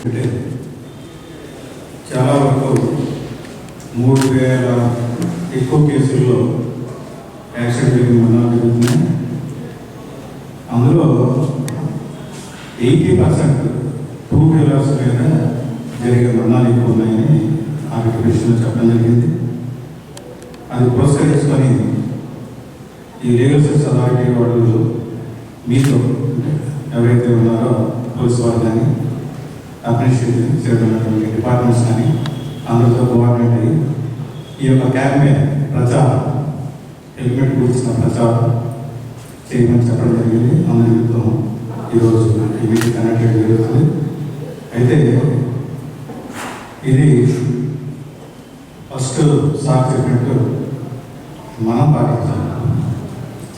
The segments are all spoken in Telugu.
అంటే చాలా వరకు 3000 ఎక్కువ కేసుల్లో యాక్సిడెంట్ జరిగిన మరణాలు జరుగుతున్నాయి. అందులో 80% టూ వీలర్స్ మీద జరిగే మరణాలు ఎక్కువ ఉన్నాయని ఆరోగ్య కమిషన్లో చెప్పడం జరిగింది. అది పురస్కరించుకొని ఈ లీగల్ సర్వీస్ అథారిటీ వాళ్ళు మీతో ఎవరైతే ఉన్నారో పోలీసు వారు కానీ అప్రిషియేట్ చేయడం డిపార్ట్మెంట్స్ కానీ అందరితో కోఆర్డినేట్ అయ్యి ఈ యొక్క క్యాంపెయిన్ ప్రచారం హెల్మెట్ గురించిన ప్రచారం చేయమని చెప్పడం జరిగింది. అందరితో ఈరోజు ఈ మీటింగ్ కనెక్ట్ చేయడం జరుగుతుంది. అయితే ఇది ఫస్ట్ సార్ చెప్పినట్టు మనం పాటించాలి,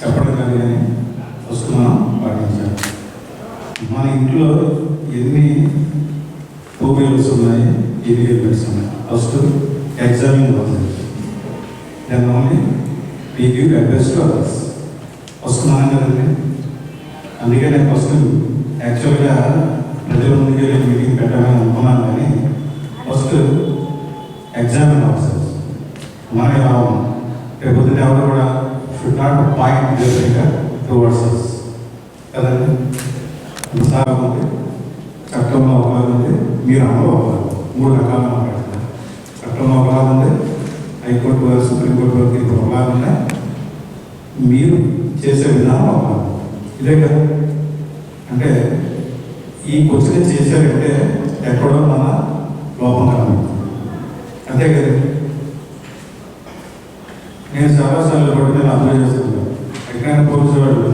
చెప్పడం కానీ ఫస్ట్ మనం పాటించాలి. మన ఇంట్లో ఎన్ని టూ వీలర్స్ ఉన్నాయి, ఎన్ని హెల్మెట్స్ ఉన్నాయి, ఫస్ట్ ఎగ్జామిన్ అవుతుంది. Then only we give advice to others. First మనం కదండి. అందుకే నేను ఫస్ట్ యాక్చువల్గా ప్రజల ముందుకు వెళ్ళి మీటింగ్ పెట్టాలని అనుకున్నాను, కానీ ఫస్ట్ ఎగ్జామిన్ అవర్సెల్స్. మనం ఎలా ఉన్నాం, రేపు ఎవరు కూడా should not point their finger towards us కదండి. సార్ ఉంది, చట్టంలో ఒకలాగా ఉంది, మీరు అమలు ఒకలాగా, 3 రకాలుగా మాట్లాడుతున్నారు. చట్టంలో ఒకలాగా ఉంది, హైకోర్టు వారు సుప్రీంకోర్టు వారికి ఇప్పుడు ఒకలాగా ఉన్నాయి, మీరు చేసే విధానం ఒకలాగా. ఇదే కదా. అంటే ఈ క్వశ్చన్ చేశారంటే ఎక్కడో మన లోపం కనబడుతుంది, అంతే కదా. నేను చాలాసార్లు కూడా నేను అప్లై చేస్తున్నాను. ఎక్కడైనా పోలీసు వాళ్ళు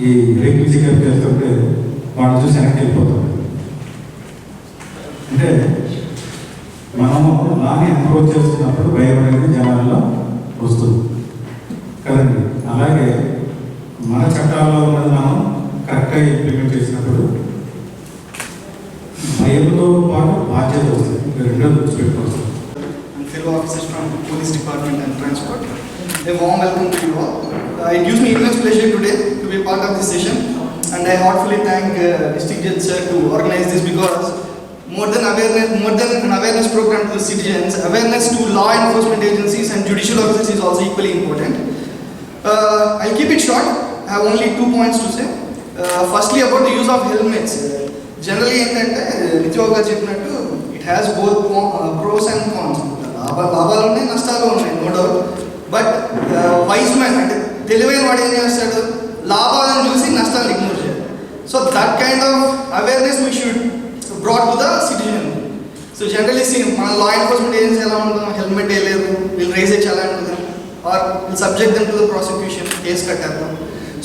ఈ వెహికల్ చెకప్ చేస్తుంటే వాళ్ళు చూసి వెనక్కి వెళ్ళిపోతారు. అంటే మనము లాని అప్రోచ్ చేస్తున్నప్పుడు భయం అనేది జనాల్లో వస్తుంది కదండి. అలాగే మన చట్టాల్లో ఉన్నది మనం కరెక్ట్గా ఇంప్లిమెంట్ చేసినప్పుడు భయంతో పాటు బాధ్యత వస్తుంది. రెండో గుర్తుపెట్టుకోవచ్చు. Fellow officers from Police Department and Transport, a warm welcome to you all. It gives me immense pleasure today to be part of this session, and I heartfully thank District Judge Sir to organize this, because more than an awareness program to the citizens, awareness to law enforcement agencies and judicial officers is also equally important. I'll keep it short. I have only 2 points to say. Firstly, about the use of helmets. Generally ఏంటంటే నిత్యోగా చెప్పినట్టు it has both pros and cons. లాభాలు ఉన్నాయి, నష్టాలు ఉన్నాయి, no doubt. But wise man అంటే తెలివైన వాడు ఏం చేస్తాడు, లాభాలను చూసి నష్టాలను ఇగ్నోర్ చేయాలి. So that kind of awareness we should brought to the citizen. So generally మన లా ఎన్ఫోర్స్మెంట్ ఏజెన్సీ ఎలా ఉంటాం, హెల్మెట్ వేయలేదు, వీళ్ళు రేస్ చాలా ఉంటుంది, or will subject them to the prosecution, case కట్టేద్దాం.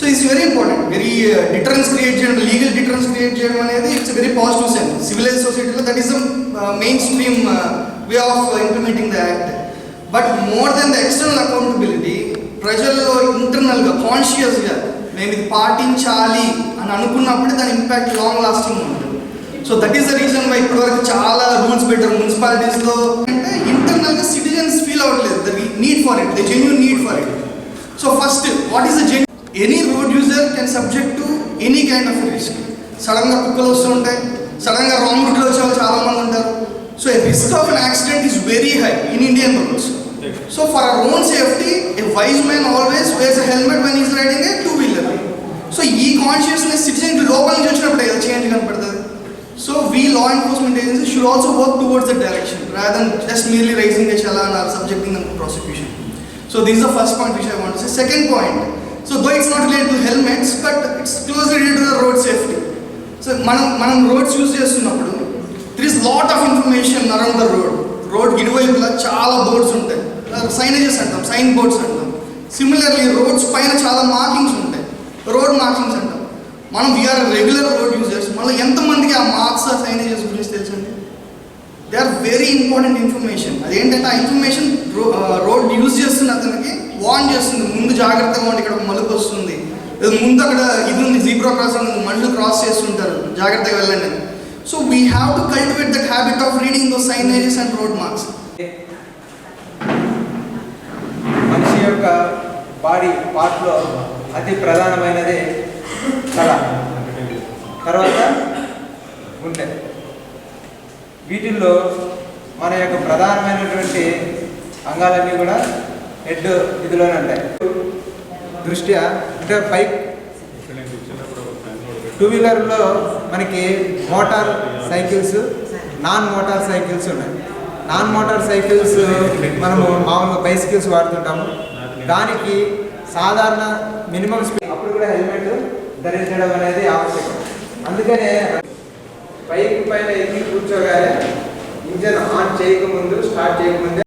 So it's very important. Very deterrence create చేయడం, లీగల్ డిటరెన్స్ క్రియేట్ చేయడం అనేది it's very positive sense. Civilise సొసైటీలో that is the mainstream way of implementing the act. But more than the external accountability, ప్రజల్లో ఇంటర్నల్గా కాన్షియస్గా మేము ఇది పాటించాలి అని అనుకున్నప్పుడే దాని ఇంపాక్ట్ లాంగ్ లాస్టింగ్ ఉంటుంది. So that is the reason why ఇప్పటివరకు చాలా రూల్స్ పెట్టారు మున్సిపాలిటీస్లో. అంటే ఇంటర్నల్గా సిటిజన్స్ ఫీల్ అవ్వట్లేదు the need for it, the genuine need for it. So first what is the genuine? Any road user can subject to any kind of risk. సడన్గా కుక్కలు వస్తూ ఉంటాయి, సడన్గా రాంగ్ రూట్లో వచ్చే వాళ్ళు చాలామంది ఉంటారు. So a risk of an accident is very high in Indian roads. So for our own safety, a wise man always wears a helmet when he is riding a two-wheeler. So ee consciousness citizen ki lopal nunchi vachinappude eda change kanpadadi. So we law enforcement agencies should also work towards that direction rather than just merely raising a challan or subjecting them to prosecution. So this is the first point which I want to say. Second point, so though it's not related to helmets, but it's closely related to the road safety. So మనం roads use చేస్తున్నప్పుడు there is lot of information around the road. Road ఇరువైపులా చాలా బోర్డ్స్ ఉంటాయి, సైనేజెస్ అంటాం, సైన్ బోర్డ్స్ అంటాం. సిమిలర్లీ రోడ్స్ పైన చాలా మార్కింగ్స్ ఉంటాయి, రోడ్ మార్కింగ్స్ అంటాం. మనం వీఆర్ రెగ్యులర్ రోడ్ యూజర్స్, మళ్ళీ ఎంతమందికి ఆ మార్క్స్ ఆ సైనేజెస్ గురించి తెలుసండి? They are very important information. అదేంటంటే ఆ ఇన్ఫర్మేషన్ రోడ్ యూజ్ చేస్తున్న అతనికి వార్న్ చేస్తుంది, ముందు జాగ్రత్తగా ఉండి ఇక్కడ మలుపు వస్తుంది, ముందు అక్కడ ఇది ఉంది, జీబ్రా క్రాసింగ్ ఉంది, మనుషులు క్రాస్ చేస్తుంటారు, జాగ్రత్తగా వెళ్ళండి. So we have to cultivate that habit of reading those signages and road marks. మనిషి యొక్క బాడీ పార్ట్లో అతి ప్రధానమైనది తల, తర్వాత గుండె. వీటిల్లో మన యొక్క ప్రధానమైనటువంటి అంగాలన్నీ కూడా హెడ్ ఇదిలోనే ఉంటాయి. దృష్ట్యా అంటే బైక్ టూ వీలర్లో మనకి motor cycles, non motor cycles ఉన్నాయి. నాన్ మోటార్ సైకిల్స్ మనము మామూలుగా బైసికల్స్ వాడుతుంటాము. దానికి సాధారణ మినిమం స్పీడ్ అప్పుడు కూడా హెల్మెట్ ధరించడం అనేది ఆవశ్యకం. అందుకనే బైక్ పైన ఎక్కి కూర్చోగానే ఇంజన్ ఆన్ చేయకముందు, స్టార్ట్ చేయకముందే